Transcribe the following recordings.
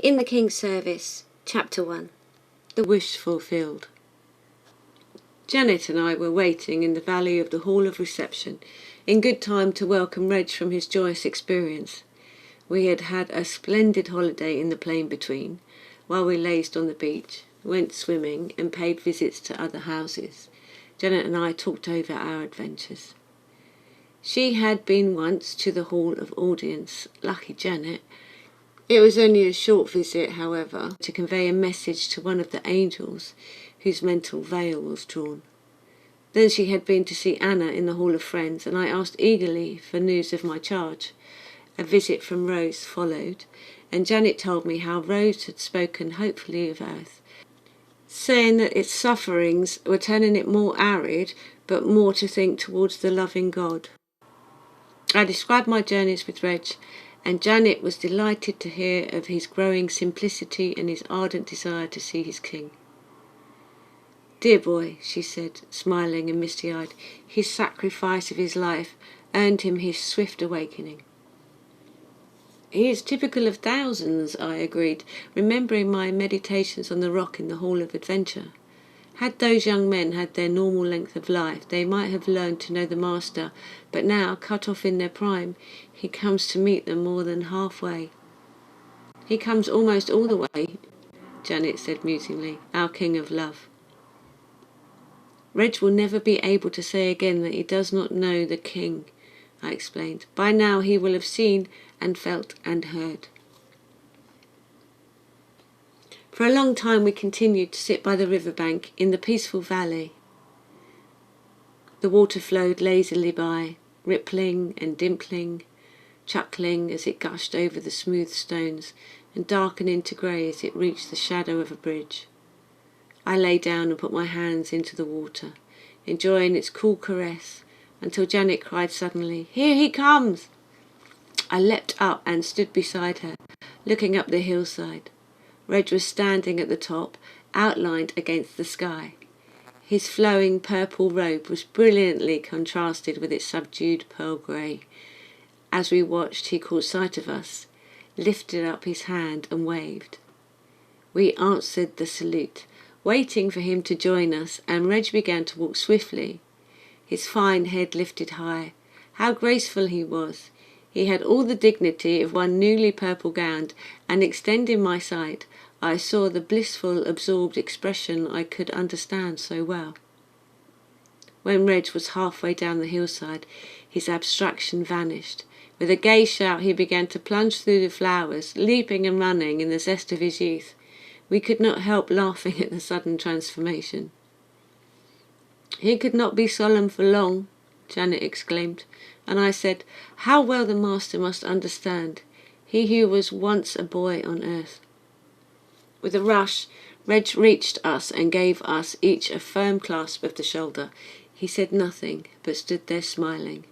In the King's Service, Chapter 1. The Wish Fulfilled. Janet and I were waiting in the valley of the Hall of Reception, in good time to welcome Reg from his joyous experience. We had had a splendid holiday in the plain between, while we lazed on the beach, went swimming and paid visits to other houses. Janet and I talked over our adventures. She had been once to the Hall of Audience, lucky Janet. It was only a short visit, however, to convey a message to one of the angels whose mental veil was drawn. Then she had been to see Anna in the Hall of Friends, and I asked eagerly for news of my charge. A visit from Rose followed, and Janet told me how Rose had spoken hopefully of Earth, saying that its sufferings were turning it more arid, but more to think towards the loving God. I described my journeys with Reg, and Janet was delighted to hear of his growing simplicity and his ardent desire to see his king. "Dear boy," she said, smiling and misty-eyed, "his sacrifice of his life earned him his swift awakening." "He is typical of thousands," I agreed, remembering my meditations on the rock in the Hall of Adventure. Had those young men had their normal length of life, they might have learned to know the Master, but now, cut off in their prime, he comes to meet them more than halfway. "He comes almost all the way," Janet said musingly, "our King of Love." "Reg will never be able to say again that he does not know the King," I explained. "By now he will have seen and felt and heard." For a long time we continued to sit by the riverbank in the peaceful valley. The water flowed lazily by, rippling and dimpling, chuckling as it gushed over the smooth stones, and darkening to grey as it reached the shadow of a bridge. I lay down and put my hands into the water, enjoying its cool caress, until Janet cried suddenly, "Here he comes!" I leapt up and stood beside her, looking up the hillside. Reg was standing at the top, outlined against the sky. His flowing purple robe was brilliantly contrasted with its subdued pearl grey. As we watched, he caught sight of us, lifted up his hand and waved. We answered the salute, waiting for him to join us, and Reg began to walk swiftly, his fine head lifted high. How graceful he was! He had all the dignity of one newly purple-gowned, and extending my sight, I saw the blissful, absorbed expression I could understand so well. When Reg was halfway down the hillside, his abstraction vanished. With a gay shout he began to plunge through the flowers, leaping and running in the zest of his youth. We could not help laughing at the sudden transformation. "He could not be solemn for long," Janet exclaimed, and I said, "How well the Master must understand, he who was once a boy on earth." With a rush, Reg reached us and gave us each a firm clasp of the shoulder. He said nothing, but stood there smiling,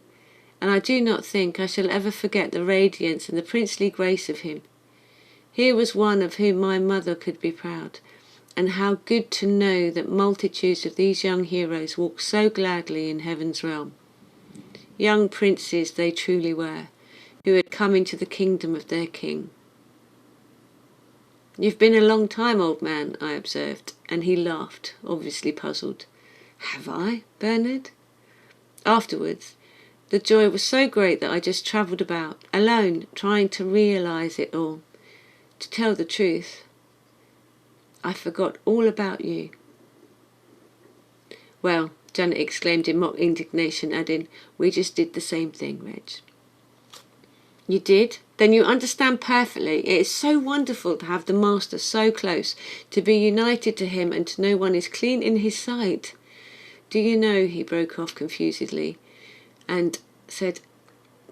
and I do not think I shall ever forget the radiance and the princely grace of him. Here was one of whom my mother could be proud, and how good to know that multitudes of these young heroes walk so gladly in heaven's realm. Young princes they truly were, who had come into the kingdom of their king. "You've been a long time, old man," I observed, and he laughed, obviously puzzled. "Have I, Bernard?" Afterwards, the joy was so great that I just travelled about, alone, trying to realise it all. To tell the truth, I forgot all about you. "Well," Janet exclaimed in mock indignation, adding, "we just did the same thing, Reg." "You did? Then you understand perfectly. It is so wonderful to have the Master so close, to be united to him and to know one is clean in his sight. Do you know," he broke off confusedly, and said,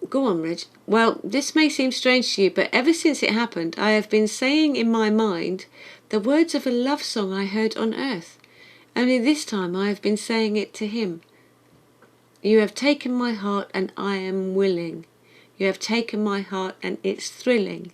"Go on, Reg." "Well, this may seem strange to you, but ever since it happened, I have been saying in my mind the words of a love song I heard on earth. Only this time I have been saying it to him. 'You have taken my heart and I am willing. You have taken my heart and it's thrilling.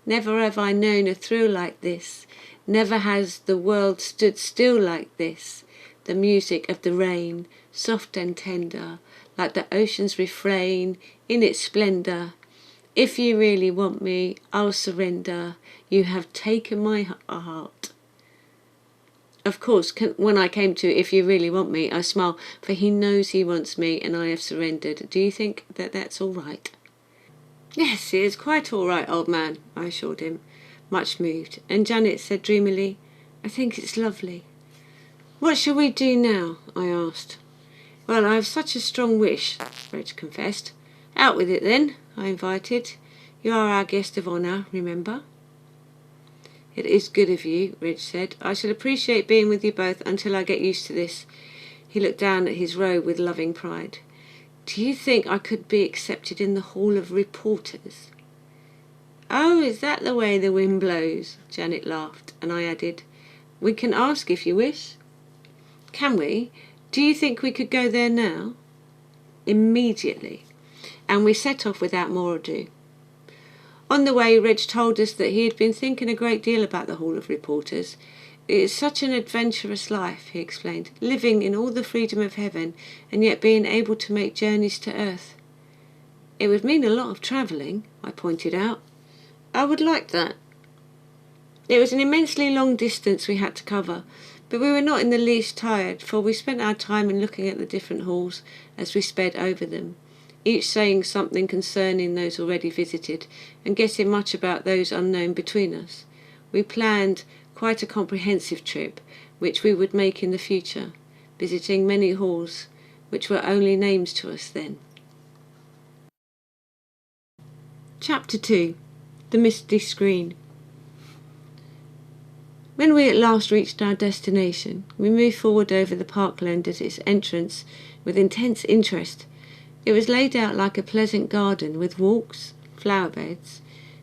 Never have I known a thrill like this. Never has the world stood still like this. The music of the rain, soft and tender, like the ocean's refrain in its splendour. If you really want me, I'll surrender. You have taken my heart. Of course, when I came to if you really want me, I smile, for he knows he wants me and I have surrendered. Do you think that that's all right? Yes, it is quite all right, old man, I assured him, much moved, and Janet said dreamily, I think it's lovely. What shall we do now? I asked. Well, I have such a strong wish, Reg confessed. Out with it then, I invited. You are our guest of honour, remember? It is good of you, Reg said. I shall appreciate being with you both until I get used to this. He looked down at his robe with loving pride. Do you think I could be accepted in the Hall of Reporters? Oh, is that the way the wind blows? Janet laughed, and I added, we can ask if you wish. Can we? Do you think we could go there now? Immediately. And we set off without more ado. On the way, Reg told us that he had been thinking a great deal about the Hall of Reporters. It is such an adventurous life, he explained, living in all the freedom of heaven and yet being able to make journeys to earth. It would mean a lot of travelling, I pointed out. I would like that. It was an immensely long distance we had to cover, but we were not in the least tired, for we spent our time in looking at the different halls as we sped over them, each saying something concerning those already visited, and guessing much about those unknown between us. We planned quite a comprehensive trip, which we would make in the future, visiting many halls, which were only names to us then. Chapter 2. The Misty Screen. When we at last reached our destination, we moved forward over the parkland at its entrance with intense interest. It was laid out like a pleasant garden with walks, flower beds,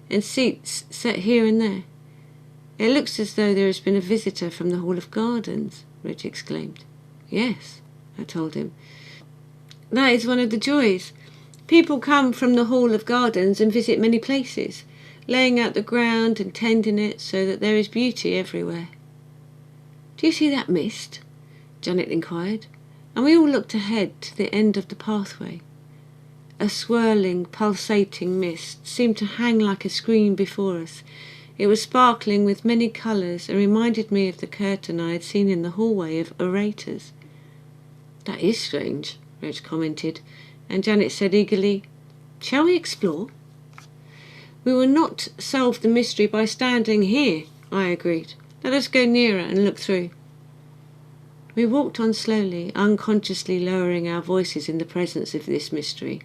and seats set here and there. It looks as though there has been a visitor from the Hall of Gardens, Reg exclaimed. Yes, I told him. That is one of the joys. People come from the Hall of Gardens and visit many places, laying out the ground and tending it so that there is beauty everywhere. Do you see that mist? Janet inquired, and we all looked ahead to the end of the pathway. A swirling, pulsating mist seemed to hang like a screen before us. It was sparkling with many colours and reminded me of the curtain I had seen in the hallway of orators. That is strange, Reg commented, and Janet said eagerly, Shall we explore? We will not solve the mystery by standing here, I agreed. Let us go nearer and look through. We walked on slowly, unconsciously lowering our voices in the presence of this mystery.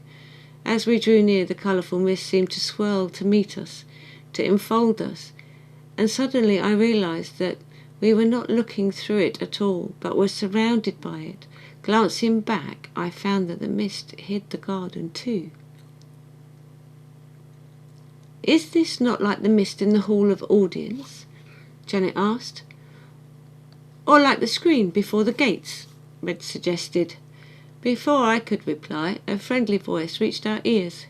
As we drew near, the colourful mist seemed to swirl to meet us, to enfold us, and suddenly I realised that we were not looking through it at all, but were surrounded by it. Glancing back, I found that the mist hid the garden too. Is this not like the mist in the Hall of Audience? Janet asked. Or like the screen before the gates? Reg suggested. Before I could reply, a friendly voice reached our ears.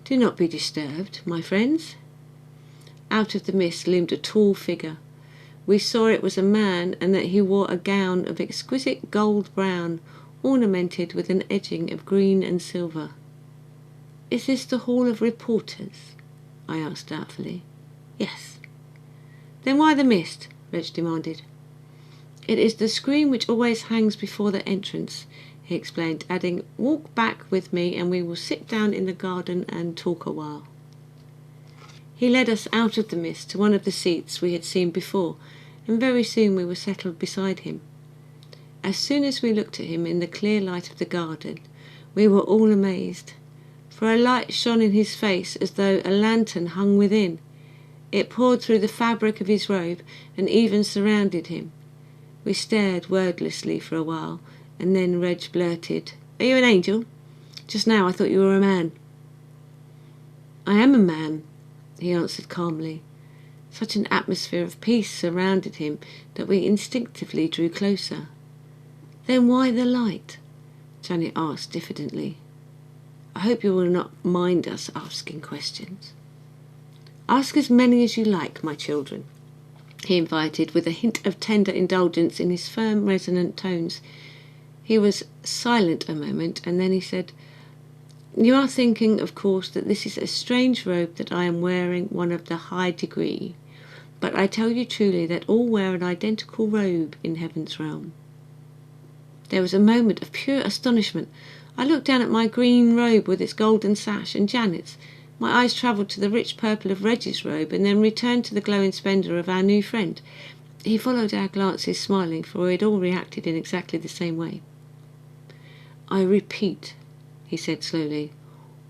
Do not be disturbed, my friends. Out of the mist loomed a tall figure. We saw it was a man and that he wore a gown of exquisite gold brown, ornamented with an edging of green and silver. Is this the Hall of Reporters? I asked doubtfully. Yes. Then why the mist? Reg demanded. It is the screen which always hangs before the entrance, he explained, adding, Walk back with me and we will sit down in the garden and talk a while. He led us out of the mist to one of the seats we had seen before, and very soon we were settled beside him. As soon as we looked at him in the clear light of the garden, we were all amazed, for a light shone in his face as though a lantern hung within. It poured through the fabric of his robe and even surrounded him. We stared wordlessly for a while, and then Reg blurted, Are you an angel? Just now I thought you were a man. I am a man, he answered calmly. Such an atmosphere of peace surrounded him that we instinctively drew closer. Then why the light? Janet asked diffidently. I hope you will not mind us asking questions. Ask as many as you like, my children, he invited, with a hint of tender indulgence in his firm, resonant tones. He was silent a moment, and then he said, You are thinking, of course, that this is a strange robe that I am wearing, one of the high degree. But I tell you truly that all wear an identical robe in heaven's realm. There was a moment of pure astonishment. I looked down at my green robe with its golden sash and Janet's. My eyes travelled to the rich purple of Reggie's robe and then returned to the glowing splendour of our new friend. He followed our glances smiling, for we had all reacted in exactly the same way. I repeat, he said slowly,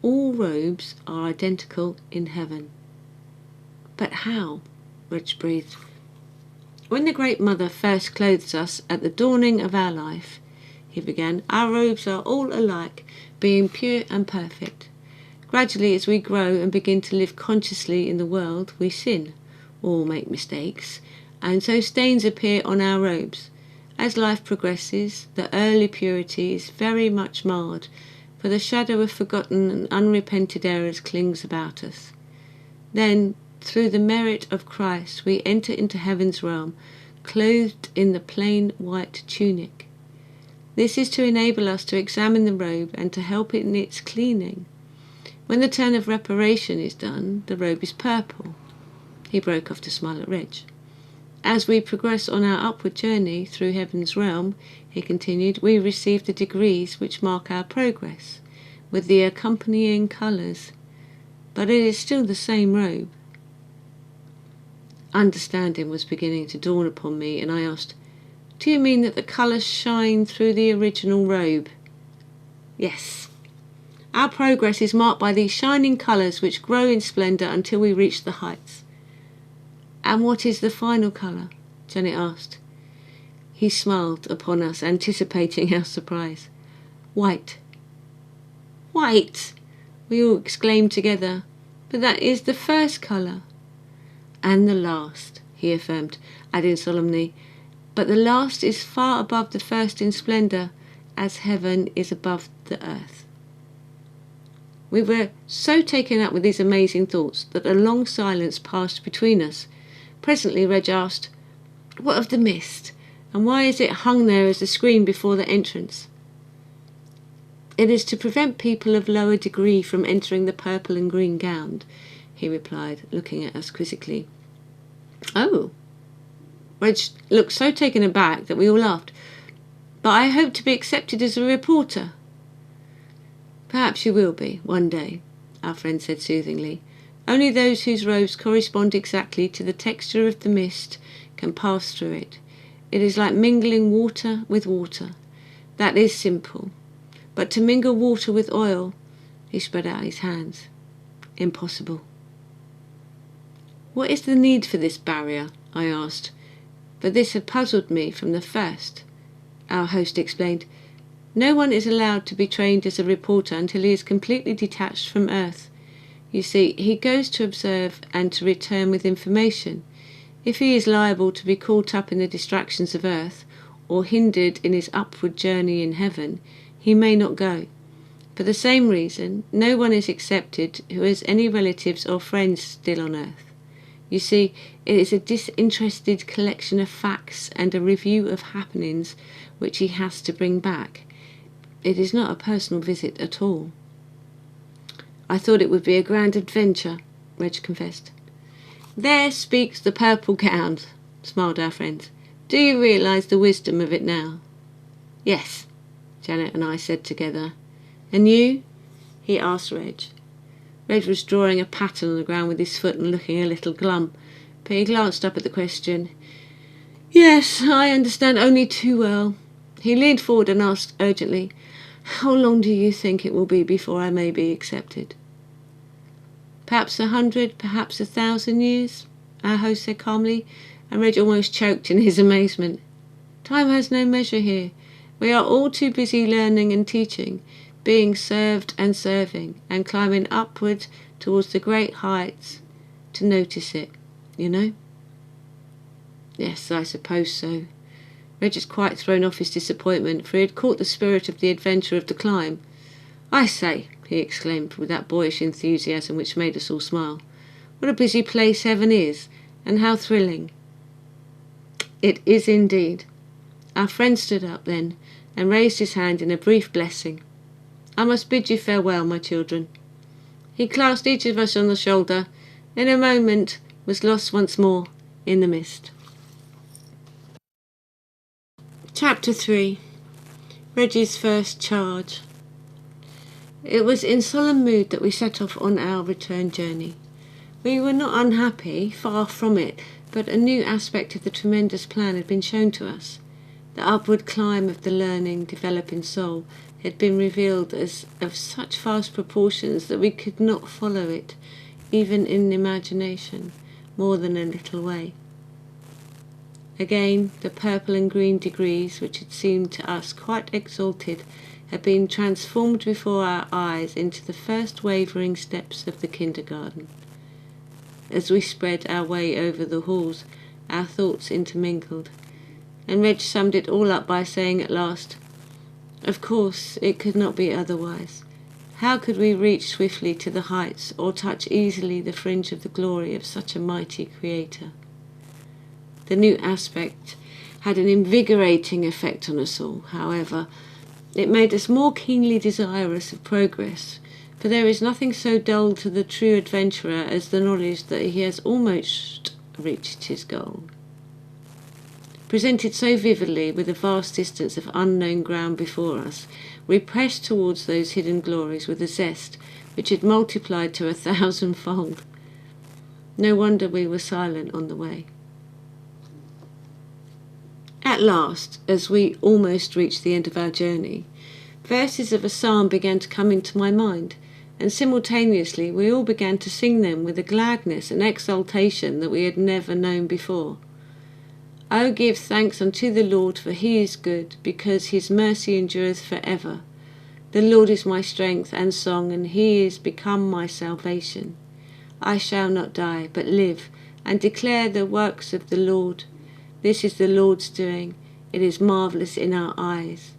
all robes are identical in heaven. But how? Reg breathed. When the Great Mother first clothes us at the dawning of our life, he began, our robes are all alike, being pure and perfect. Gradually, as we grow and begin to live consciously in the world, we sin, or make mistakes, and so stains appear on our robes. As life progresses, the early purity is very much marred, for the shadow of forgotten and unrepented errors clings about us. Then, through the merit of Christ, we enter into heaven's realm, clothed in the plain white tunic. This is to enable us to examine the robe and to help in its cleaning. When the turn of reparation is done, the robe is purple. He broke off to smile at Reg. As we progress on our upward journey through heaven's realm, he continued, we receive the degrees which mark our progress, with the accompanying colours, but it is still the same robe. Understanding was beginning to dawn upon me, and I asked, do you mean that the colours shine through the original robe? Yes. Our progress is marked by these shining colours which grow in splendour until we reach the heights. And what is the final colour? Janet asked. He smiled upon us, anticipating our surprise. White. White! We all exclaimed together. But that is the first colour. And the last, he affirmed, adding solemnly, but the last is far above the first in splendour, as heaven is above the earth. We were so taken up with these amazing thoughts that a long silence passed between us. Presently Reg asked, what of the mist, and why is it hung there as a screen before the entrance? It is to prevent people of lower degree from entering the purple and green gown, he replied, looking at us quizzically. Oh. Reg looked so taken aback that we all laughed. But I hope to be accepted as a reporter. Perhaps you will be, one day, our friend said soothingly. Only those whose robes correspond exactly to the texture of the mist can pass through it. It is like mingling water with water. That is simple. But to mingle water with oil, he spread out his hands. Impossible. What is the need for this barrier? I asked, for this had puzzled me from the first. Our host explained, no one is allowed to be trained as a reporter until he is completely detached from Earth. You see, he goes to observe and to return with information. If he is liable to be caught up in the distractions of Earth, or hindered in his upward journey in heaven, he may not go. For the same reason, no one is accepted who has any relatives or friends still on Earth. You see, it is a disinterested collection of facts and a review of happenings which he has to bring back. It is not a personal visit at all. I thought it would be a grand adventure, Reg confessed. There speaks the purple gown, smiled our friend. Do you realise the wisdom of it now? Yes, Janet and I said together. And you? He asked Reg. Reg was drawing a pattern on the ground with his foot and looking a little glum, but he glanced up at the question. Yes, I understand only too well. He leaned forward and asked urgently, how long do you think it will be before I may be accepted? Perhaps 100, perhaps 1,000 years, our host said calmly, and Reg almost choked in his amazement. Time has no measure here. We are all too busy learning and teaching, being served and serving, and climbing upward towards the great heights to notice it, you know? Yes, I suppose so. Reg had quite thrown off his disappointment, for he had caught the spirit of the adventure of the climb. I say, he exclaimed with that boyish enthusiasm which made us all smile, what a busy place heaven is, and how thrilling. It is indeed. Our friend stood up then, and raised his hand in a brief blessing. I must bid you farewell, my children." He clasped each of us on the shoulder, in a moment was lost once more in the mist. Chapter 3. Reggie's First Charge. It was in solemn mood that we set off on our return journey. We were not unhappy, far from it, but a new aspect of the tremendous plan had been shown to us. The upward climb of the learning, developing soul had been revealed as of such vast proportions that we could not follow it, even in imagination, more than a little way. Again, the purple and green degrees, which had seemed to us quite exalted, had been transformed before our eyes into the first wavering steps of the kindergarten. As we spread our way over the halls, our thoughts intermingled, and Reg summed it all up by saying at last, "Of course, it could not be otherwise. How could we reach swiftly to the heights, or touch easily the fringe of the glory of such a mighty Creator?" The new aspect had an invigorating effect on us all, however. It made us more keenly desirous of progress, for there is nothing so dull to the true adventurer as the knowledge that he has almost reached his goal. Presented so vividly, with a vast distance of unknown ground before us, we pressed towards those hidden glories with a zest which had multiplied to 1,000-fold. No wonder we were silent on the way. At last, as we almost reached the end of our journey, verses of a psalm began to come into my mind, and simultaneously we all began to sing them with a gladness and exultation that we had never known before. "O give thanks unto the Lord, for he is good, because his mercy endureth for ever. The Lord is my strength and song, and he is become my salvation. I shall not die, but live, and declare the works of the Lord. This is the Lord's doing, it is marvellous in our eyes.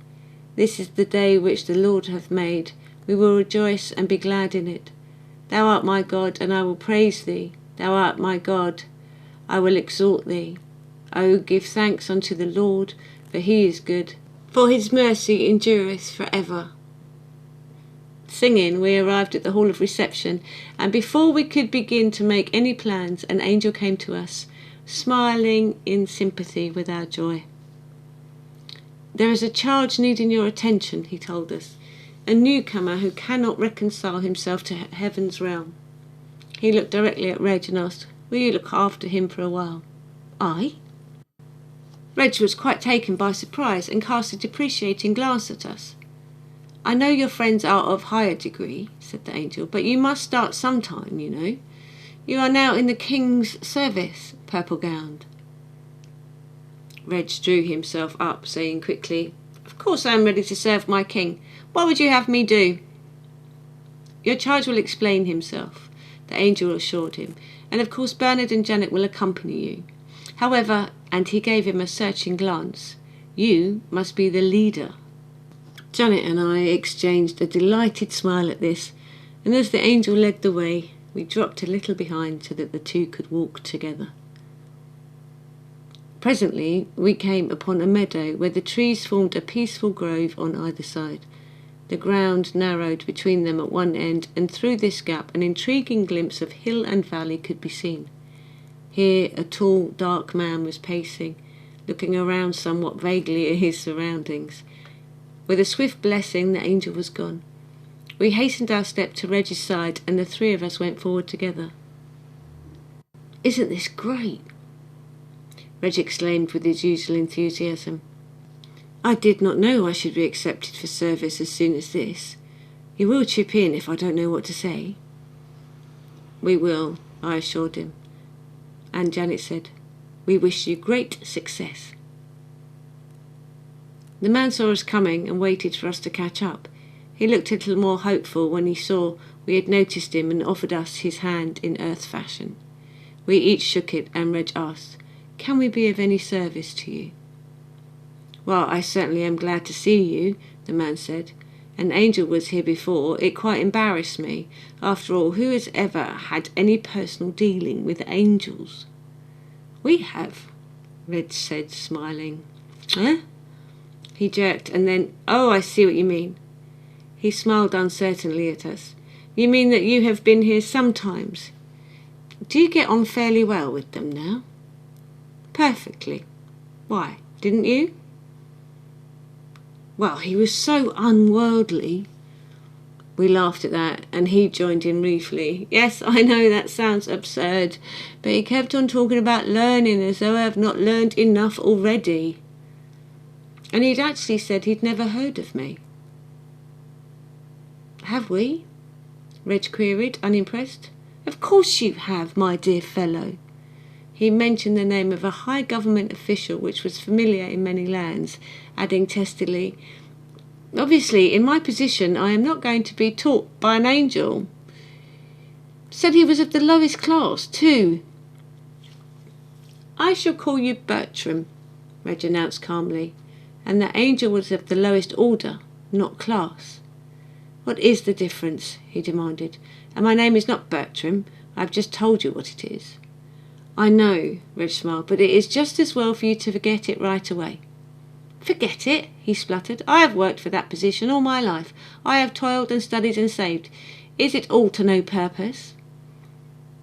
This is the day which the Lord hath made, we will rejoice and be glad in it. Thou art my God, and I will praise thee. Thou art my God, I will exalt thee. O give thanks unto the Lord, for he is good, for his mercy endureth for ever." Singing, we arrived at the hall of reception, and before we could begin to make any plans, an angel came to us, smiling in sympathy with our joy. "There is a charge needing your attention," he told us, "a newcomer who cannot reconcile himself to heaven's realm." He looked directly at Reg and asked, "Will you look after him for a while?" "I?" Reg was quite taken by surprise and cast a depreciating glance at us. "I know your friends are of higher degree," said the angel, "but you must start sometime, you know. You are now in the king's service, purple-gowned." Reg drew himself up, saying quickly, "Of course I am ready to serve my king. What would you have me do?" "Your charge will explain himself," the angel assured him, "and of course Bernard and Janet will accompany you. However," and he gave him a searching glance, "you must be the leader." Janet and I exchanged a delighted smile at this, and as the angel led the way, we dropped a little behind so that the two could walk together. Presently we came upon a meadow where the trees formed a peaceful grove on either side. The ground narrowed between them at one end, and through this gap an intriguing glimpse of hill and valley could be seen. Here a tall, dark man was pacing, looking around somewhat vaguely at his surroundings. With a swift blessing, the angel was gone. We hastened our step to Reg's side, and the three of us went forward together. "Isn't this great?" Reg exclaimed with his usual enthusiasm. "I did not know I should be accepted for service as soon as this. You will chip in if I don't know what to say?" "We will," I assured him. And Janet said, "We wish you great success." The man saw us coming and waited for us to catch up. He looked a little more hopeful when he saw we had noticed him and offered us his hand in earth fashion. We each shook it, and Reg asked, "Can we be of any service to you?" "Well, I certainly am glad to see you," the man said. "An angel was here before. It quite embarrassed me. After all, who has ever had any personal dealing with angels?" "We have," Reg said, smiling. "Huh?" He jerked, and then, "Oh, I see what you mean." He smiled uncertainly at us. You mean that you have been here sometimes? Do you get on fairly well with them now? Perfectly. Why, didn't you? Well, he was so unworldly. We laughed at that, and he joined in ruefully. Yes, I know that sounds absurd, but he kept on talking about learning as though I have not learned enough already. And he'd actually said he'd never heard of me. Have we? Reg queried, unimpressed. Of course you have, my dear fellow. He mentioned the name of a high government official which was familiar in many lands, adding testily, obviously, in my position, I am not going to be taught by an angel. Said he was of the lowest class, too. I shall call you Bertram, Reg announced calmly, and the angel was of the lowest order, not class. What is the difference? He demanded. And my name is not Bertram. I have just told you what it is. I know, Reg smiled, but it is just as well for you to forget it right away. Forget it, he spluttered. I have worked for that position all my life. I have toiled and studied and saved. Is it all to no purpose?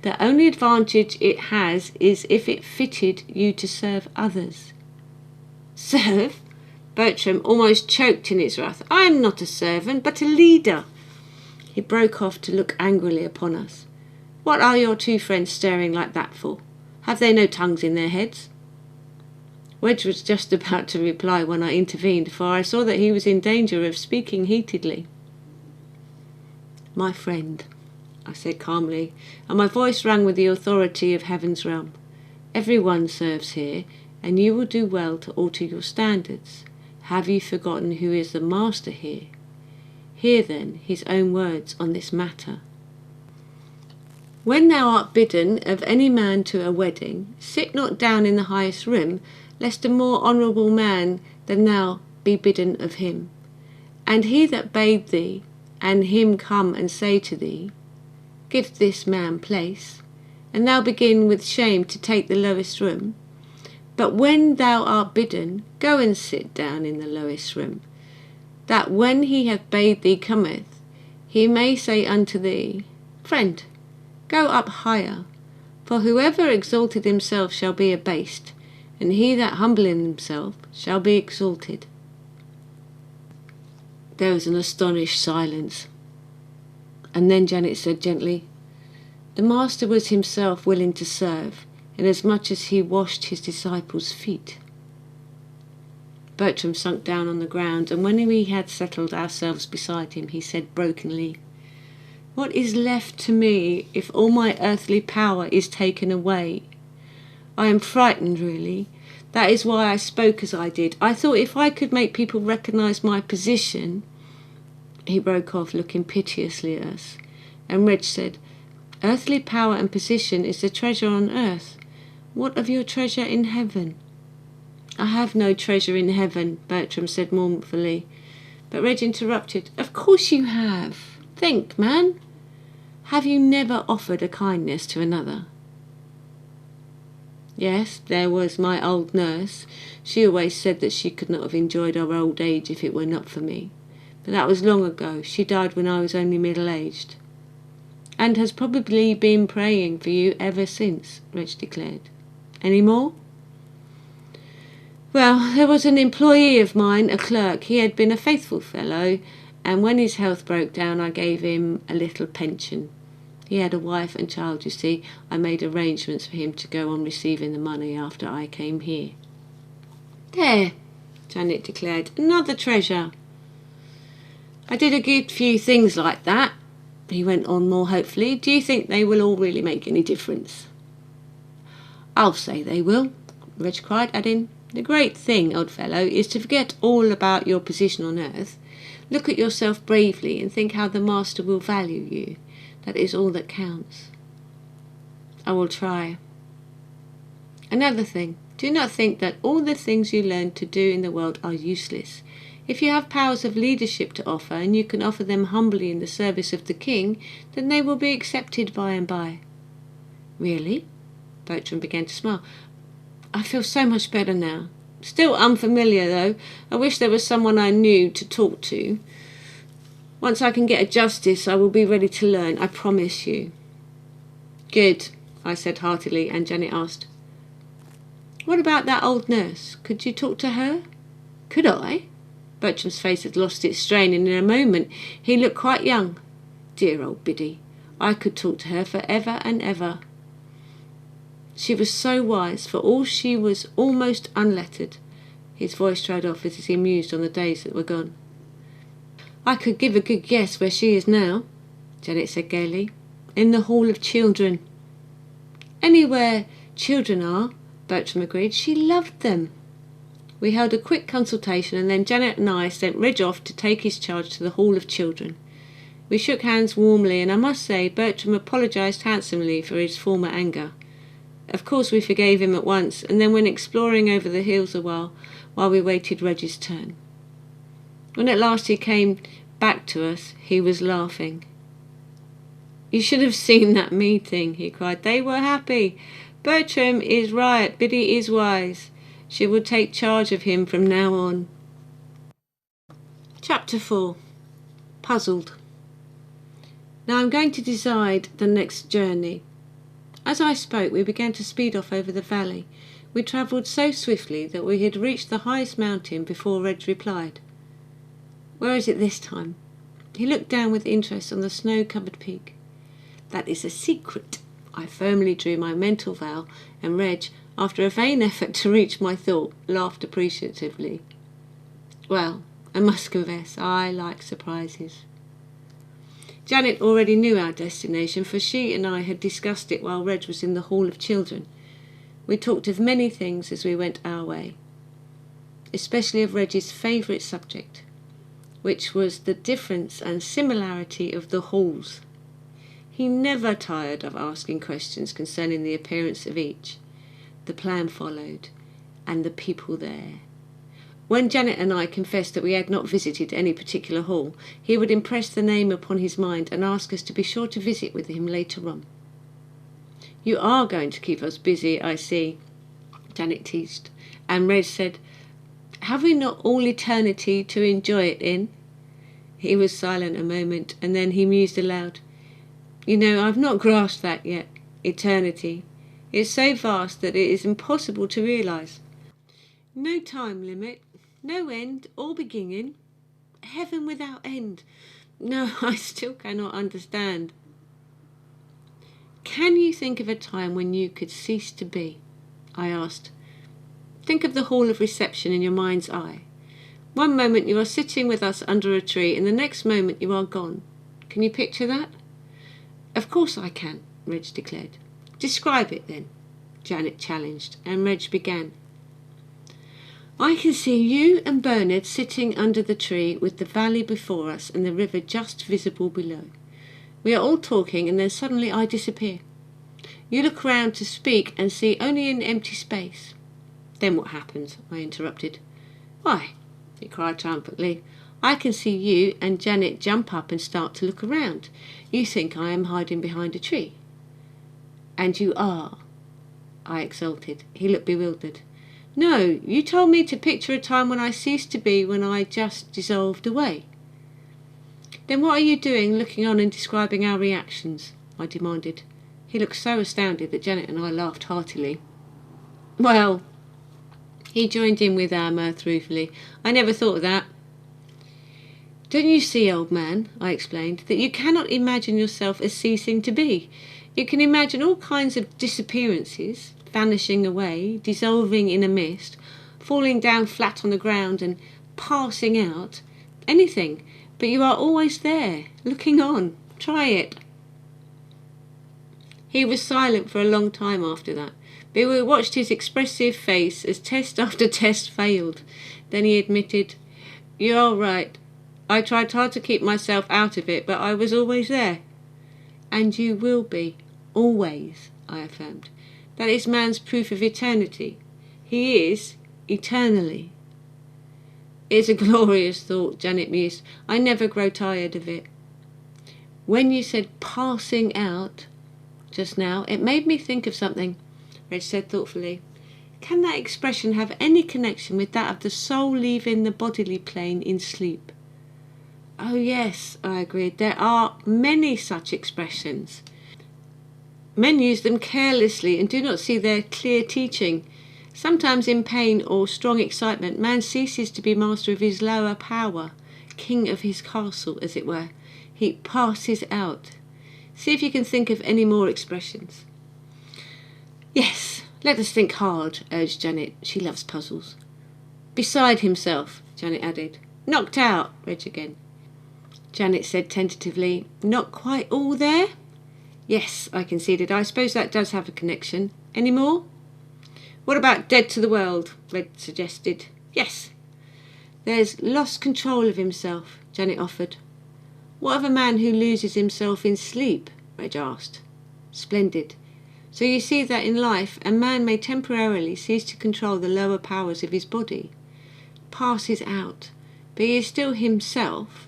The only advantage it has is if it fitted you to serve others. Serve? Bertram almost choked in his wrath. I am not a servant, but a leader. He broke off to look angrily upon us. What are your two friends staring like that for? Have they no tongues in their heads? Wedge was just about to reply when I intervened, for I saw that he was in danger of speaking heatedly. My friend, I said calmly, and my voice rang with the authority of heaven's realm. Everyone serves here, and you will do well to alter your standards. Have you forgotten who is the master here? Hear then his own words on this matter. When thou art bidden of any man to a wedding, sit not down in the highest room, lest a more honourable man than thou be bidden of him. And he that bade thee, and him come and say to thee, Give this man place, and thou begin with shame to take the lowest room. But when thou art bidden, go and sit down in the lowest room, that when he hath bade thee cometh, he may say unto thee, Friend, go up higher, for whoever exalted himself shall be abased, and he that humbleth himself shall be exalted. There was an astonished silence, and then Janet said gently, The master was himself willing to serve, inasmuch as he washed his disciples' feet. Bertram sunk down on the ground, and when we had settled ourselves beside him, he said brokenly, What is left to me if all my earthly power is taken away? I am frightened, really. That is why I spoke as I did. I thought if I could make people recognise my position... He broke off, looking piteously at us, and Reg said, Earthly power and position is the treasure on earth. What of your treasure in heaven? I have no treasure in heaven, Bertram said mournfully. But Reg interrupted. Of course you have. Think, man. Have you never offered a kindness to another? Yes, there was my old nurse. She always said that she could not have enjoyed her old age if it were not for me. But that was long ago. She died when I was only middle-aged. And has probably been praying for you ever since, Reg declared. Any more? Well, there was an employee of mine, a clerk. He had been a faithful fellow, and when his health broke down, I gave him a little pension. He had a wife and child, you see. I made arrangements for him to go on receiving the money after I came here. There, Janet declared, another treasure. I did a good few things like that, he went on more hopefully. Do you think they will all really make any difference? I'll say they will, Reg cried, adding, The great thing, old fellow, is to forget all about your position on earth. Look at yourself bravely and think how the Master will value you. That is all that counts. I will try. Another thing, do not think that all the things you learn to do in the world are useless. If you have powers of leadership to offer, and you can offer them humbly in the service of the king, then they will be accepted by and by. Really? Bertram began to smile. I feel so much better now. Still unfamiliar, though. I wish there was someone I knew to talk to. Once I can get a justice, I will be ready to learn, I promise you. Good, I said heartily, and Janet asked, what about that old nurse? Could you talk to her? Could I? Bertram's face had lost its strain, and in a moment he looked quite young. Dear old Biddy, I could talk to her for ever and ever. She was so wise, for all she was almost unlettered. His voice trailed off as he mused on the days that were gone. I could give a good guess where she is now, Janet said gaily. In the Hall of Children. Anywhere children are, Bertram agreed. She loved them. We held a quick consultation, and then Janet and I sent Reg off to take his charge to the Hall of Children. We shook hands warmly, and I must say Bertram apologised handsomely for his former anger. Of course we forgave him at once, and then went exploring over the hills a while we waited Reg's turn. When at last he came back to us, he was laughing. You should have seen that meeting, he cried. They were happy. Bertram is right, Biddy is wise. She will take charge of him from now on. Chapter 4. Puzzled. Now I'm going to decide the next journey. As I spoke, we began to speed off over the valley. We travelled so swiftly that we had reached the highest mountain before Reg replied. Where is it this time? He looked down with interest on the snow-covered peak. That is a secret. I firmly drew my mental vow, and Reg, after a vain effort to reach my thought, laughed appreciatively. Well, I must confess, I like surprises. Janet already knew our destination, for she and I had discussed it while Reg was in the Hall of Children. We talked of many things as we went our way, especially of Reg's favourite subject, which was the difference and similarity of the halls. He never tired of asking questions concerning the appearance of each, the plan followed, and the people there. When Janet and I confessed that we had not visited any particular hall, he would impress the name upon his mind and ask us to be sure to visit with him later on. You are going to keep us busy, I see, Janet teased, and Reg said, have we not all eternity to enjoy it in? He was silent a moment, and then he mused aloud. You know, I've not grasped that yet. Eternity. It's so vast that it is impossible to realise. No time limit, no end or beginning. Heaven without end. No, I still cannot understand. Can you think of a time when you could cease to be? I asked. Think of the hall of reception in your mind's eye. One moment you are sitting with us under a tree, and the next moment you are gone. Can you picture that? Of course I can, Reg declared. Describe it then, Janet challenged, and Reg began. I can see you and Bernard sitting under the tree with the valley before us and the river just visible below. We are all talking, and then suddenly I disappear. You look round to speak and see only an empty space. Then what happens? I interrupted. Why, he cried triumphantly, I can see you and Janet jump up and start to look around. You think I am hiding behind a tree. And you are, I exulted. He looked bewildered. No, you told me to picture a time when I ceased to be, when I just dissolved away. Then what are you doing, looking on and describing our reactions? I demanded. He looked so astounded that Janet and I laughed heartily. Well, he joined in with our mirth ruefully. I never thought of that. Don't you see, old man, I explained, that you cannot imagine yourself as ceasing to be. You can imagine all kinds of disappearances, vanishing away, dissolving in a mist, falling down flat on the ground and passing out, anything, but you are always there, looking on. Try it. He was silent for a long time after that, but we watched his expressive face as test after test failed. Then he admitted, You're right. I tried hard to keep myself out of it, but I was always there. And you will be, always, I affirmed. That is man's proof of eternity. He is, eternally. It's a glorious thought, Janet mused. I never grow tired of it. When you said passing out just now, it made me think of something, Reg said thoughtfully. Can that expression have any connection with that of the soul leaving the bodily plane in sleep? Oh yes, I agreed. There are many such expressions. Men use them carelessly and do not see their clear teaching. Sometimes in pain or strong excitement, man ceases to be master of his lower power, king of his castle, as it were. He passes out. See if you can think of any more expressions. Yes, let us think hard, urged Janet. She loves puzzles. Beside himself, Janet added. Knocked out, Reg again. Janet said tentatively, not quite all there? Yes, I conceded. I suppose that does have a connection. Any more? What about dead to the world? Reg suggested. Yes. There's lost control of himself, Janet offered. What of a man who loses himself in sleep? Reg asked. Splendid. So you see that in life a man may temporarily cease to control the lower powers of his body. Passes out. But he is still himself.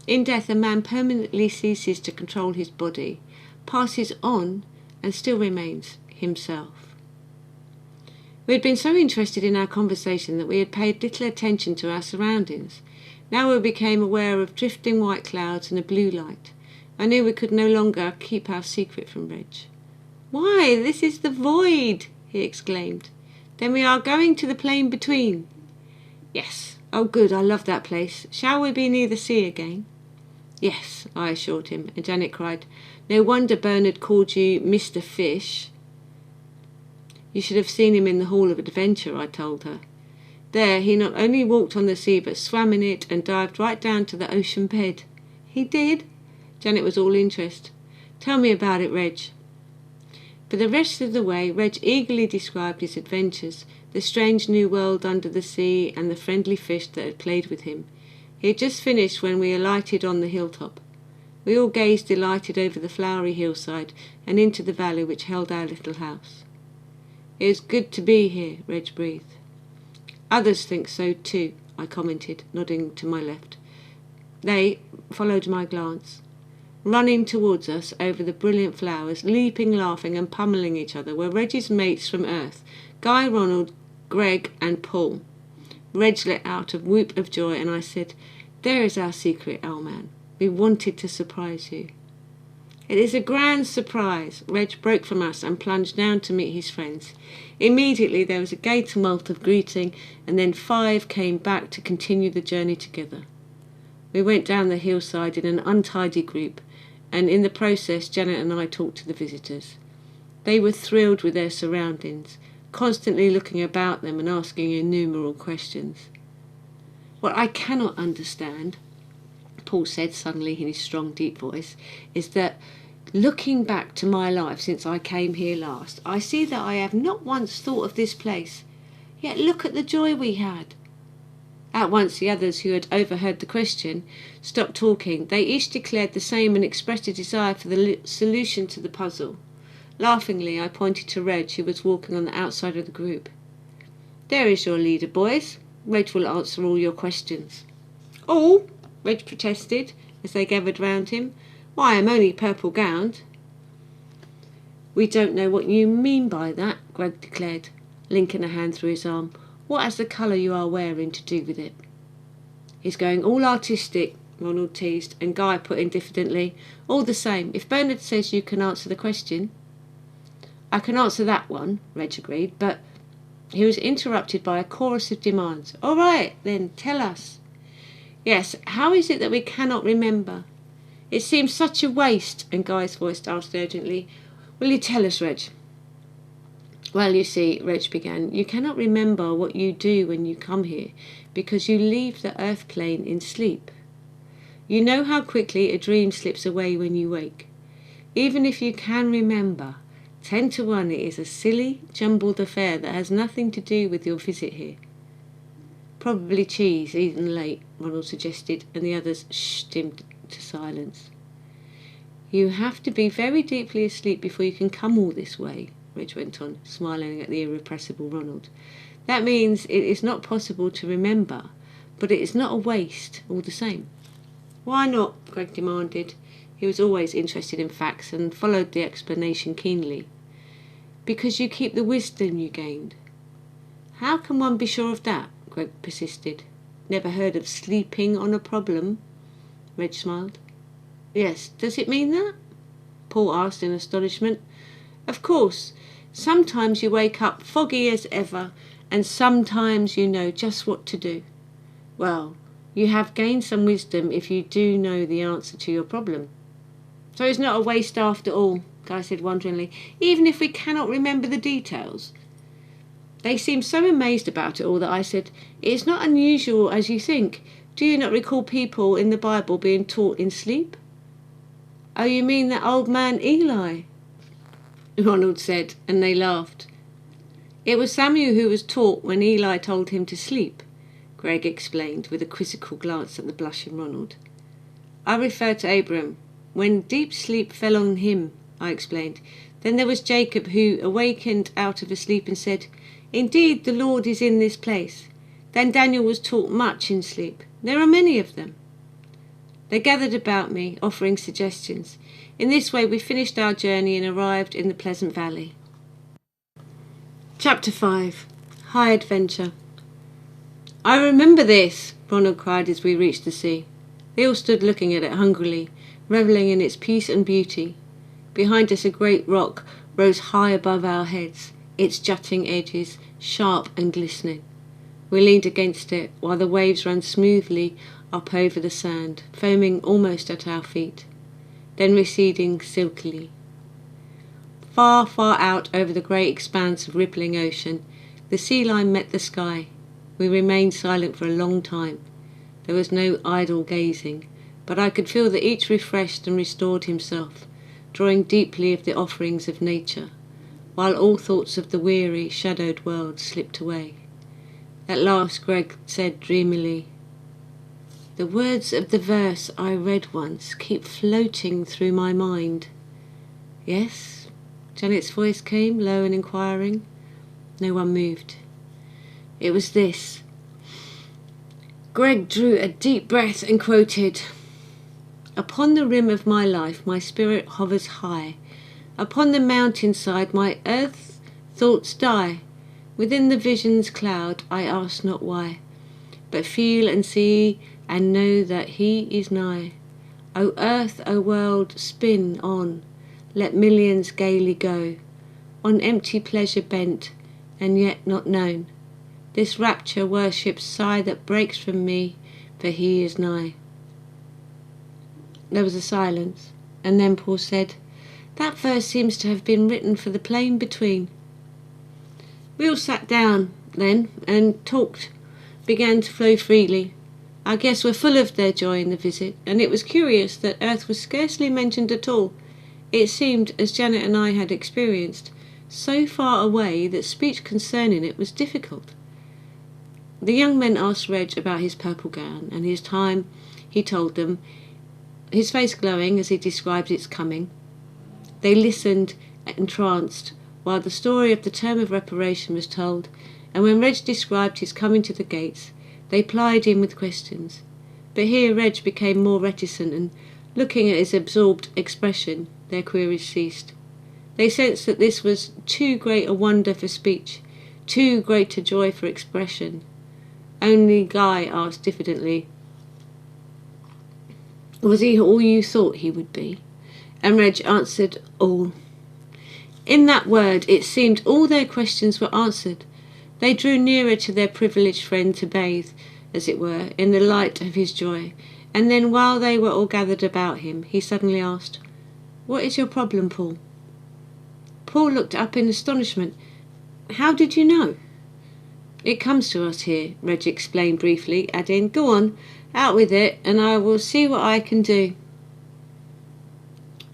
In death a man permanently ceases to control his body, passes on, and still remains himself. We had been so interested in our conversation that we had paid little attention to our surroundings. Now we became aware of drifting white clouds and a blue light. I knew we could no longer keep our secret from Reg. Why, this is the void, he exclaimed. Then we are going to the plain between. Yes. Oh good, I love that place. Shall we be near the sea again? Yes, I assured him, and Janet cried, no wonder Bernard called you Mr. Fish. You should have seen him in the Hall of Adventure, I told her. There he not only walked on the sea, but swam in it and dived right down to the ocean bed. He did? Janet was all interest. Tell me about it, Reg. For the rest of the way, Reg eagerly described his adventures, the strange new world under the sea, and the friendly fish that had played with him. He had just finished when we alighted on the hilltop. We all gazed delighted over the flowery hillside and into the valley which held our little house. It is good to be here, Reg breathed. Others think so too, I commented, nodding to my left. They followed my glance. Running towards us over the brilliant flowers, leaping, laughing and pummelling each other were Reg's mates from Earth, Guy, Ronald, Greg and Paul. Reg let out a whoop of joy and I said, there is our secret, Owlman. We wanted to surprise you. It is a grand surprise. Reg broke from us and plunged down to meet his friends. Immediately there was a gay tumult of greeting and then 5 came back to continue the journey together. We went down the hillside in an untidy group, and in the process Janet and I talked to the visitors. They were thrilled with their surroundings, constantly looking about them and asking innumerable questions. What I cannot understand, Paul said suddenly in his strong, deep voice, is that looking back to my life since I came here last, I see that I have not once thought of this place. Yet look at the joy we had. At once the others, who had overheard the question, stopped talking. They each declared the same and expressed a desire for the solution to the puzzle. Laughingly, I pointed to Reg, who was walking on the outside of the group. There is your leader, boys. Reg will answer all your questions. All? Reg protested, as they gathered round him. Why, I'm only purple-gowned. We don't know what you mean by that, Greg declared, linking a hand through his arm. What has the colour you are wearing to do with it? He's going all artistic, Ronald teased, and Guy put in diffidently, all the same, if Bernard says you can answer the question. I can answer that one, Reg agreed, but he was interrupted by a chorus of demands. All right, then, tell us. Yes, how is it that we cannot remember? It seems such a waste, and Guy's voice asked urgently, will you tell us, Reg? Well, you see, Reg began, you cannot remember what you do when you come here, because you leave the earth plane in sleep. You know how quickly a dream slips away when you wake. Even if you can remember, 10 to 1 it is a silly, jumbled affair that has nothing to do with your visit here. Probably cheese, eaten late, Ronald suggested, and the others shushed him to silence. You have to be very deeply asleep before you can come all this way, Reg went on, smiling at the irrepressible Ronald. That means it is not possible to remember, but it is not a waste all the same. Why not? Greg demanded. He was always interested in facts and followed the explanation keenly. Because you keep the wisdom you gained. How can one be sure of that? Greg persisted. Never heard of sleeping on a problem? Reg smiled. Yes, does it mean that? Paul asked in astonishment. Of course. Sometimes you wake up foggy as ever, and sometimes you know just what to do. Well, you have gained some wisdom if you do know the answer to your problem. So it's not a waste after all, Guy said wonderingly, even if we cannot remember the details. They seemed so amazed about it all that I said, it's not unusual as you think. Do you not recall people in the Bible being taught in sleep? Oh, you mean that old man Eli? Ronald said, and they laughed. It was Samuel who was taught when Eli told him to sleep, Greg explained with a quizzical glance at the blushing Ronald. I refer to Abram. When deep sleep fell on him, I explained. Then there was Jacob who awakened out of a sleep and said, Indeed, the Lord is in this place. Then Daniel was taught much in sleep. There are many of them. They gathered about me, offering suggestions. In this way we finished our journey and arrived in the Pleasant Valley. Chapter 5. High Adventure. I remember this, Ronald cried as we reached the sea. They all stood looking at it hungrily, revelling in its peace and beauty. Behind us a great rock rose high above our heads, its jutting edges sharp and glistening. We leaned against it while the waves ran smoothly up over the sand, foaming almost at our feet, then receding silkily. Far, far out over the great expanse of rippling ocean, the sea line met the sky. We remained silent for a long time. There was no idle gazing, but I could feel that each refreshed and restored himself, drawing deeply of the offerings of nature, while all thoughts of the weary, shadowed world slipped away. At last Greg said dreamily, The words of the verse I read once keep floating through my mind. Yes? Janet's voice came, low and inquiring. No one moved. It was this. Greg drew a deep breath and quoted, Upon the rim of my life my spirit hovers high. Upon the mountainside my earth thoughts die. Within the vision's cloud I ask not why, but feel and see and know that he is nigh. O earth, O world, spin on, let millions gaily go, on empty pleasure bent, and yet not known. This rapture worships sigh that breaks from me, for he is nigh. There was a silence, and then Paul said, That verse seems to have been written for the plain between. We all sat down then, and talked began to flow freely. Our guests were full of their joy in the visit, and it was curious that Earth was scarcely mentioned at all. It seemed, as Janet and I had experienced, so far away that speech concerning it was difficult. The young men asked Reg about his purple gown and his time. He told them, his face glowing as he described its coming. They listened, entranced, while the story of the term of reparation was told, and when Reg described his coming to the gates, they plied him with questions. But here Reg became more reticent, and, looking at his absorbed expression, their queries ceased. They sensed that this was too great a wonder for speech, too great a joy for expression. Only Guy asked diffidently, Was he all you thought he would be? And Reg answered, All. In that word it seemed all their questions were answered. They drew nearer to their privileged friend to bathe, as it were, in the light of his joy, and then while they were all gathered about him, he suddenly asked, What is your problem, Paul? Paul looked up in astonishment. How did you know? It comes to us here, Reg explained briefly, adding, Go on, out with it, and I will see what I can do.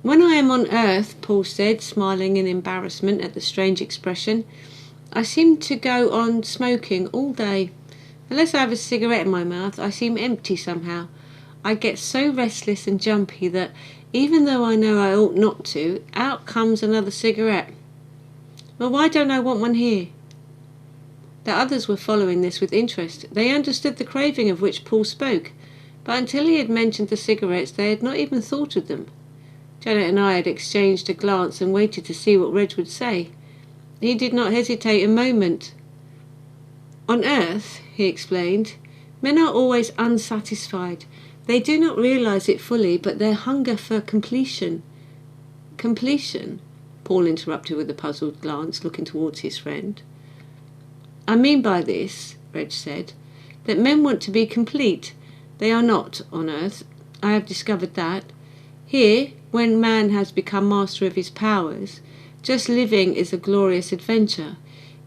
When I am on earth, Paul said, smiling in embarrassment at the strange expression, I seem to go on smoking all day. Unless I have a cigarette in my mouth, I seem empty somehow. I get so restless and jumpy that, even though I know I ought not to, out comes another cigarette. Well, why don't I want one here? The others were following this with interest. They understood the craving of which Paul spoke, but until he had mentioned the cigarettes, they had not even thought of them. Janet and I had exchanged a glance and waited to see what Reg would say. He did not hesitate a moment. On earth, he explained, men are always unsatisfied. They do not realise it fully, but their hunger for completion. Completion? Paul interrupted with a puzzled glance, looking towards his friend. I mean by this, Reg said, that men want to be complete. They are not on earth. I have discovered that. Here, when man has become master of his powers, just living is a glorious adventure.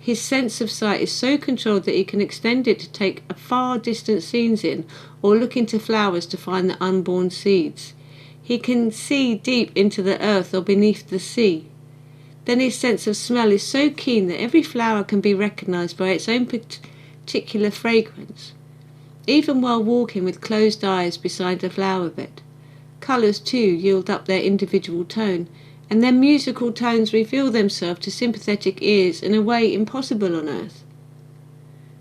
His sense of sight is so controlled that he can extend it to take a far distant scenes in, or look into flowers to find the unborn seeds. He can see deep into the earth or beneath the sea. Then his sense of smell is so keen that every flower can be recognised by its own particular fragrance, even while walking with closed eyes beside a flower bed. Colours too yield up their individual tone, and their musical tones reveal themselves to sympathetic ears in a way impossible on earth.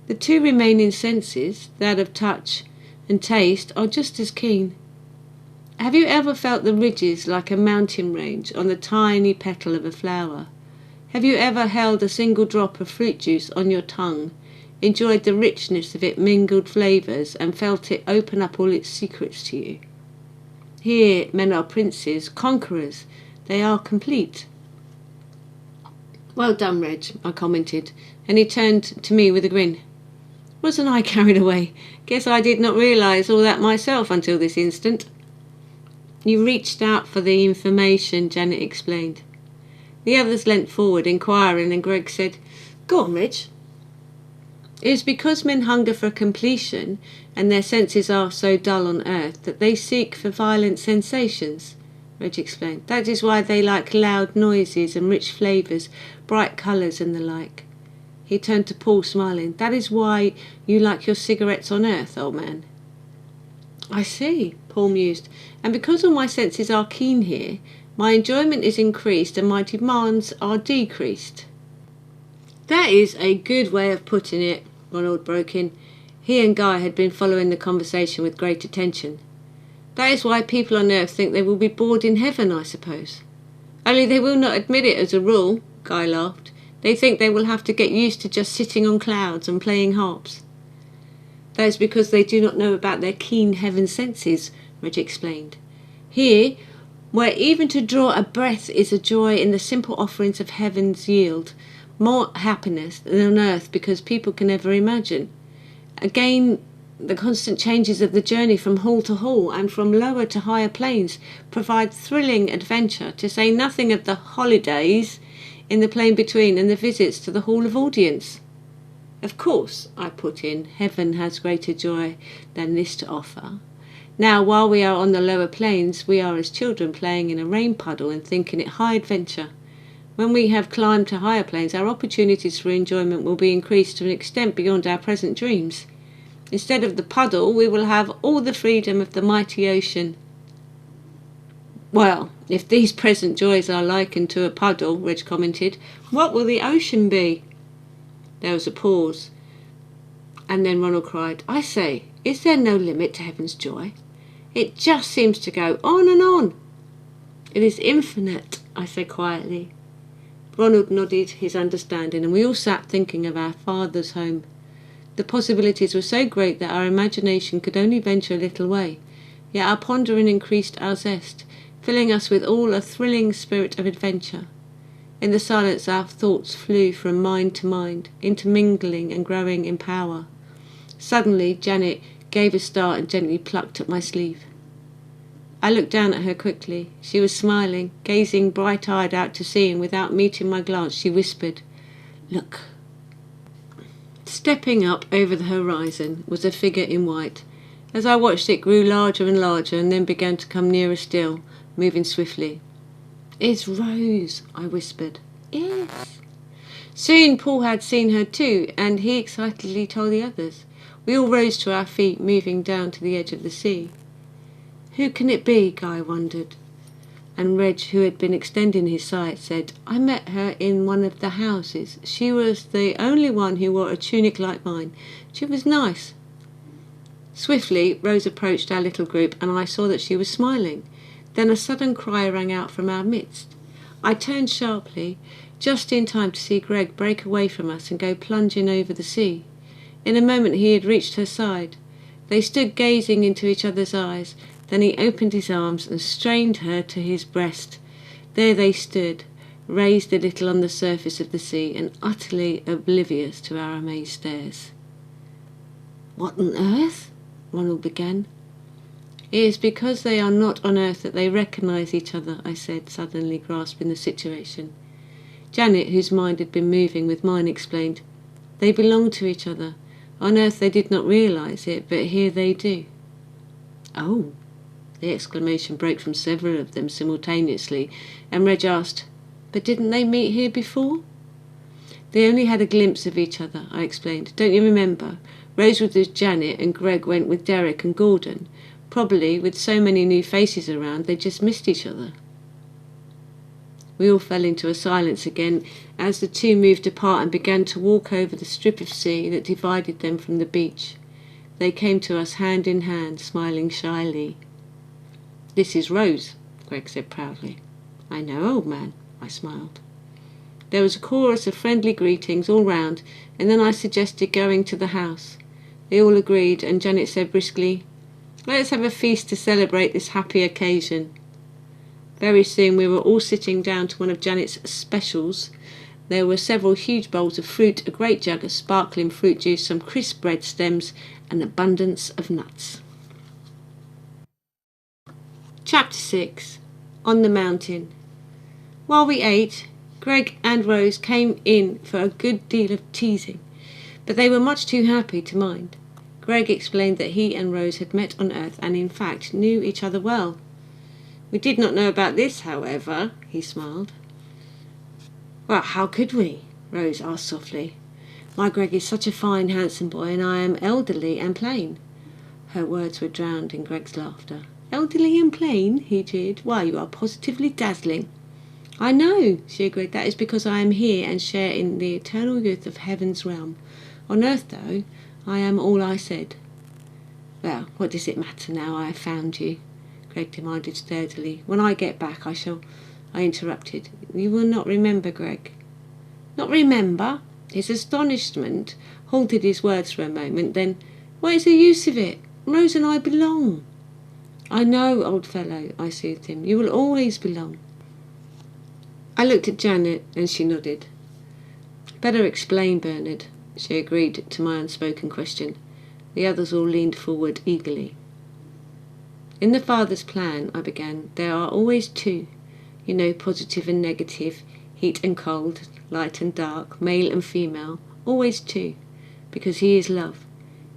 The two remaining senses, that of touch and taste, are just as keen. Have you ever felt the ridges like a mountain range on the tiny petal of a flower? Have you ever held a single drop of fruit juice on your tongue, enjoyed the richness of its mingled flavours, and felt it open up all its secrets to you? Here men are princes, conquerors. They are complete. Well done, Reg, I commented, and he turned to me with a grin. Wasn't I carried away? Guess I did not realise all that myself until this instant. You reached out for the information, Janet explained. The others leant forward, inquiring, and Greg said, Go on, Reg. It is because men hunger for completion, and their senses are so dull on earth, that they seek for violent sensations, Reg explained. That is why they like loud noises and rich flavours, bright colours and the like. He turned to Paul, smiling. That is why you like your cigarettes on earth, old man. I see, Paul mused, and because all my senses are keen here, my enjoyment is increased and my demands are decreased. That is a good way of putting it, Ronald broke in. He and Guy had been following the conversation with great attention. That is why people on earth think they will be bored in heaven, I suppose. Only they will not admit it as a rule, Guy laughed. They think they will have to get used to just sitting on clouds and playing harps. That is because they do not know about their keen heaven senses, Reg explained. Here, where even to draw a breath is a joy in the simple offerings of heaven's yield, more happiness than on earth because people can never imagine. Again, the constant changes of the journey from hall to hall and from lower to higher planes provide thrilling adventure, to say nothing of the holidays in the plane between and the visits to the hall of audience. Of course, I put in, heaven has greater joy than this to offer. Now, while we are on the lower planes, we are as children playing in a rain puddle and thinking it high adventure. When we have climbed to higher planes, our opportunities for enjoyment will be increased to an extent beyond our present dreams. Instead of the puddle, we will have all the freedom of the mighty ocean. Well, if these present joys are likened to a puddle, Reg commented, what will the ocean be? There was a pause, and then Ronald cried, I say, is there no limit to heaven's joy? It just seems to go on and on. It is infinite, I said quietly. Ronald nodded his understanding, and we all sat thinking of our father's home. The possibilities were so great that our imagination could only venture a little way, yet our pondering increased our zest, filling us with all a thrilling spirit of adventure. In the silence our thoughts flew from mind to mind, intermingling and growing in power. Suddenly Janet gave a start and gently plucked at my sleeve. I looked down at her quickly. She was smiling, gazing bright-eyed out to sea, and without meeting my glance she whispered, Look. Stepping up over the horizon was a figure in white. As I watched it grew larger and larger and then began to come nearer still, moving swiftly. It's Rose, I whispered. Yes. Soon Paul had seen her too, and he excitedly told the others. We all rose to our feet, moving down to the edge of the sea. Who can it be? Guy wondered. And Reg, who had been extending his sight, said, I met her in one of the houses. She was the only one who wore a tunic like mine. She was nice. Swiftly, Rose approached our little group, and I saw that she was smiling. Then a sudden cry rang out from our midst. I turned sharply, just in time to see Greg break away from us and go plunging over the sea. In a moment he had reached her side. They stood gazing into each other's eyes. Then he opened his arms and strained her to his breast. There they stood, raised a little on the surface of the sea and utterly oblivious to our amazed stares. "What on earth?" Ronald began. "It is because they are not on earth that they recognise each other," I said, suddenly grasping the situation. Janet, whose mind had been moving with mine, explained, "They belong to each other. On earth they did not realise it, but here they do." "Oh!" The exclamation broke from several of them simultaneously, and Reg asked, "But didn't they meet here before?" "They only had a glimpse of each other," I explained. "Don't you remember? Rose was with Janet and Greg went with Derek and Gordon. Probably, with so many new faces around, they just missed each other." We all fell into a silence again as the two moved apart and began to walk over the strip of sea that divided them from the beach. They came to us hand in hand, smiling shyly. "This is Rose," Greg said proudly. "I know, old man," I smiled. There was a chorus of friendly greetings all round, and then I suggested going to the house. They all agreed, and Janet said briskly, "Let's have a feast to celebrate this happy occasion." Very soon we were all sitting down to one of Janet's specials. There were several huge bowls of fruit, a great jug of sparkling fruit juice, some crisp bread stems, and abundance of nuts. Chapter 6. On the Mountain. While we ate, Greg and Rose came in for a good deal of teasing, but they were much too happy to mind. Greg explained that he and Rose had met on Earth and in fact knew each other well. "We did not know about this, however," he smiled. "Well, how could we?" Rose asked softly. "My Greg is such a fine, handsome boy, and I am elderly and plain." Her words were drowned in Greg's laughter. "Elderly and plain?" he jeered. "Why, you are positively dazzling." "I know," she agreed. "That is because I am here and share in the eternal youth of heaven's realm. On earth, though, I am all I said." "Well, what does it matter now I have found you?" Greg demanded sturdily. "When I get back I shall—" I interrupted. "You will not remember, Greg." "Not remember?" His astonishment halted his words for a moment. Then, "What is the use of it? Rose and I belong." "I know, old fellow," I soothed him. "You will always belong." I looked at Janet and she nodded. "Better explain, Bernard," she agreed to my unspoken question. The others all leaned forward eagerly. "In the Father's plan," I began, "there are always two. You know, positive and negative, heat and cold, light and dark, male and female, always two, because he is love.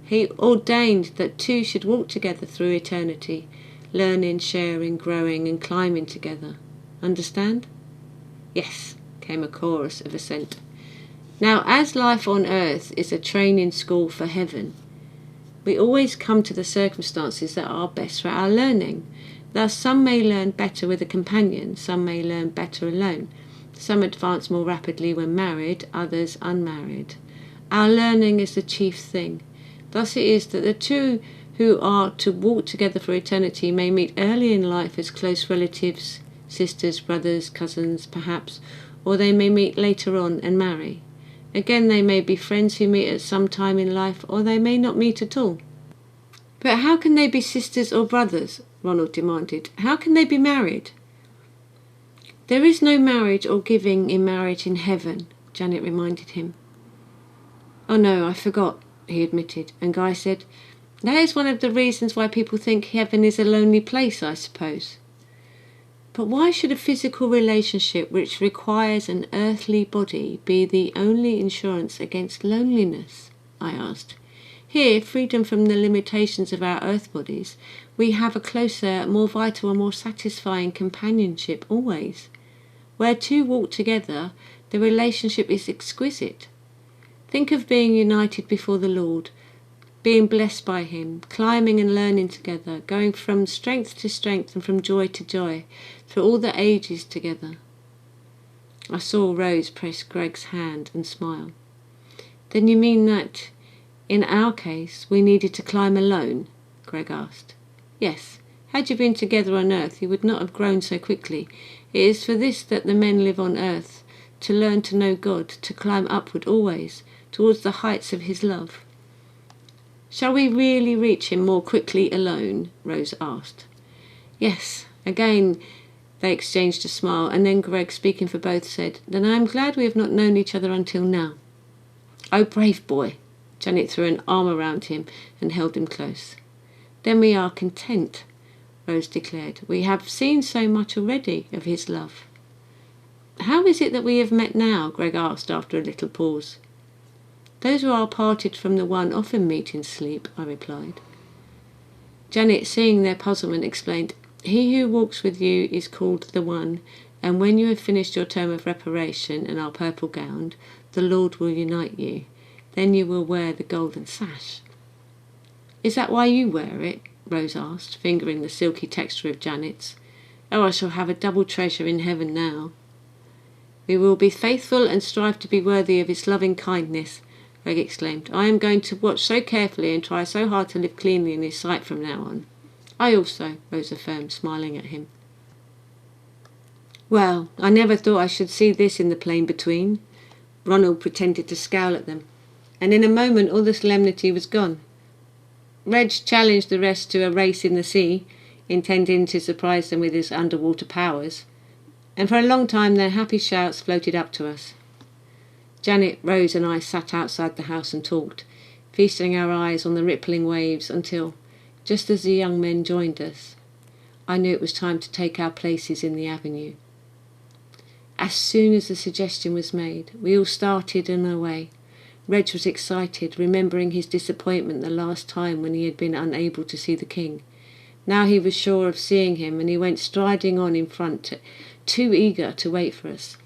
He ordained that two should walk together through eternity, learning, sharing, growing, and climbing together. Understand?" "Yes," came a chorus of assent. "Now, as life on earth is a training school for heaven, we always come to the circumstances that are best for our learning. Thus, some may learn better with a companion, some may learn better alone. Some advance more rapidly when married, others unmarried. Our learning is the chief thing. Thus it is that the two who are to walk together for eternity may meet early in life as close relatives, sisters, brothers, cousins, perhaps, or they may meet later on and marry. Again, they may be friends who meet at some time in life, or they may not meet at all." "But how can they be sisters or brothers?" Ronald demanded. "How can they be married?" "There is no marriage or giving in marriage in heaven," Janet reminded him. "Oh no, I forgot," he admitted, and Guy said, "That is one of the reasons why people think heaven is a lonely place, I suppose." "But why should a physical relationship which requires an earthly body be the only insurance against loneliness?" I asked. "Here, freedom from the limitations of our earth bodies, we have a closer, more vital and more satisfying companionship always. Where two walk together, the relationship is exquisite. Think of being united before the Lord, being blessed by him, climbing and learning together, going from strength to strength and from joy to joy, through all the ages together." I saw Rose press Greg's hand and smile. "Then you mean that, in our case, we needed to climb alone?" Greg asked. "Yes. Had you been together on earth, you would not have grown so quickly. It is for this that the men live on earth, to learn to know God, to climb upward always, towards the heights of his love." Shall we really reach him more quickly alone? Rose asked. Yes. Again they exchanged a smile, and then Greg, speaking for both, said, Then I am glad we have not known each other until now. Oh, brave boy. Janet threw an arm around him and held him close. Then we are content, Rose declared. We have seen so much already of his love. How is it that we have met now? Greg asked after a little pause. Those who are parted from the one often meet in sleep, I replied. Janet, seeing their puzzlement, explained, He who walks with you is called the One, and when you have finished your term of reparation and are purple-gowned, the Lord will unite you. Then you will wear the golden sash. Is that why you wear it? Rose asked, fingering the silky texture of Janet's. Oh, I shall have a double treasure in heaven now. We will be faithful and strive to be worthy of his loving kindness, Greg exclaimed. I am going to watch so carefully and try so hard to live cleanly in his sight from now on. I also, Rose affirmed, smiling at him. Well, I never thought I should see this in the plain between. Ronald pretended to scowl at them, and in a moment all the solemnity was gone. Reg challenged the rest to a race in the sea, intending to surprise them with his underwater powers, and for a long time their happy shouts floated up to us. Janet, Rose and I sat outside the house and talked, feasting our eyes on the rippling waves until, just as the young men joined us, I knew it was time to take our places in the avenue. As soon as the suggestion was made, we all started on our way. Reg was excited, remembering his disappointment the last time when he had been unable to see the king. Now he was sure of seeing him, and he went striding on in front, too eager to wait for us.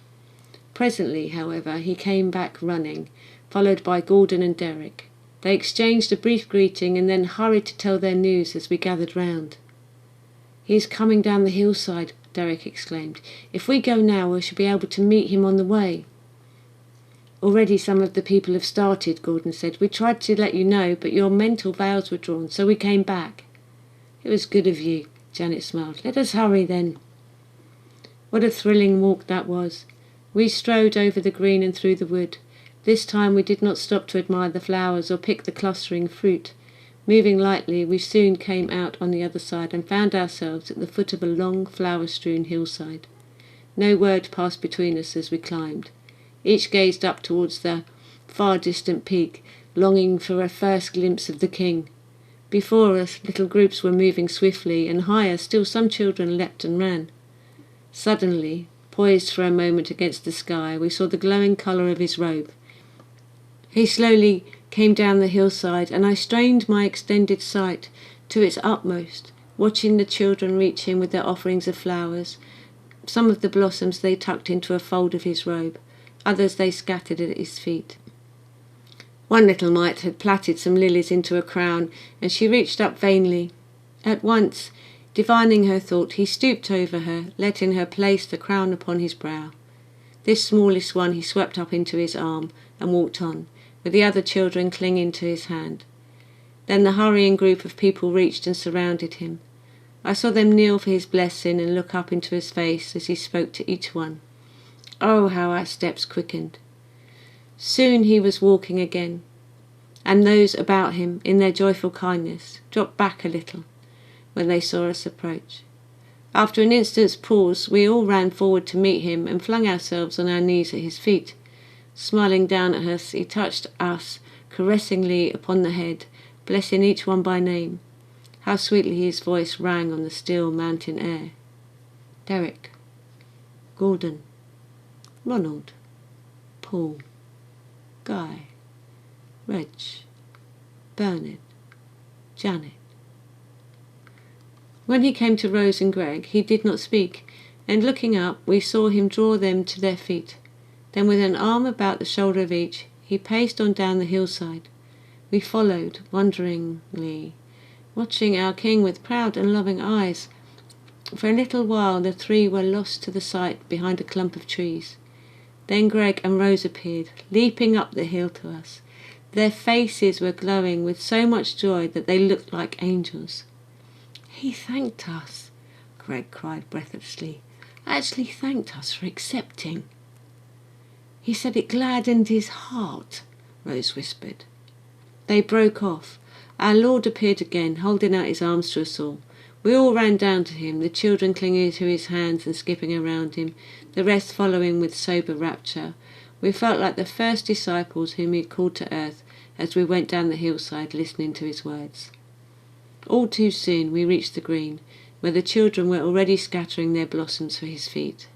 Presently, however, he came back running, followed by Gordon and Derek. They exchanged a brief greeting and then hurried to tell their news as we gathered round. He is coming down the hillside, Derek exclaimed. If we go now, we shall be able to meet him on the way. Already some of the people have started, Gordon said. We tried to let you know, but your mental veils were drawn, so we came back. It was good of you, Janet smiled. Let us hurry then. What a thrilling walk that was. We strode over the green and through the wood. This time we did not stop to admire the flowers or pick the clustering fruit. Moving lightly, we soon came out on the other side and found ourselves at the foot of a long, flower-strewn hillside. No word passed between us as we climbed. Each gazed up towards the far-distant peak, longing for a first glimpse of the king. Before us, little groups were moving swiftly, and higher still some children leapt and ran. Suddenly, poised for a moment against the sky, we saw the glowing colour of his robe. He slowly came down the hillside, and I strained my extended sight to its utmost, watching the children reach him with their offerings of flowers. Some of the blossoms they tucked into a fold of his robe, others they scattered at his feet. One little mite had plaited some lilies into a crown, and she reached up vainly. At once, divining her thought, he stooped over her, letting her place the crown upon his brow. This smallest one he swept up into his arm and walked on, with the other children clinging to his hand. Then the hurrying group of people reached and surrounded him. I saw them kneel for his blessing and look up into his face as he spoke to each one. Oh, how our steps quickened. Soon he was walking again, and those about him, in their joyful kindness, dropped back a little when they saw us approach. After an instant's pause, we all ran forward to meet him and flung ourselves on our knees at his feet. Smiling down at us, he touched us caressingly upon the head, blessing each one by name. How sweetly his voice rang on the still mountain air. Derek, Gordon, Ronald, Paul, Guy, Reg, Bernard, Janet. When he came to Rose and Greg, he did not speak, and looking up, we saw him draw them to their feet. Then with an arm about the shoulder of each, he paced on down the hillside. We followed, wonderingly, watching our king with proud and loving eyes. For a little while the three were lost to the sight behind a clump of trees. Then Greg and Rose appeared, leaping up the hill to us. Their faces were glowing with so much joy that they looked like angels. He thanked us, Greg cried breathlessly. Actually thanked us for accepting. He said it gladdened his heart, Rose whispered. They broke off. Our Lord appeared again, holding out his arms to us all. We all ran down to him, the children clinging to his hands and skipping around him, the rest following with sober rapture. We felt like the first disciples whom he had called to earth as we went down the hillside listening to his words. All too soon we reached the green, where the children were already scattering their blossoms for his feet.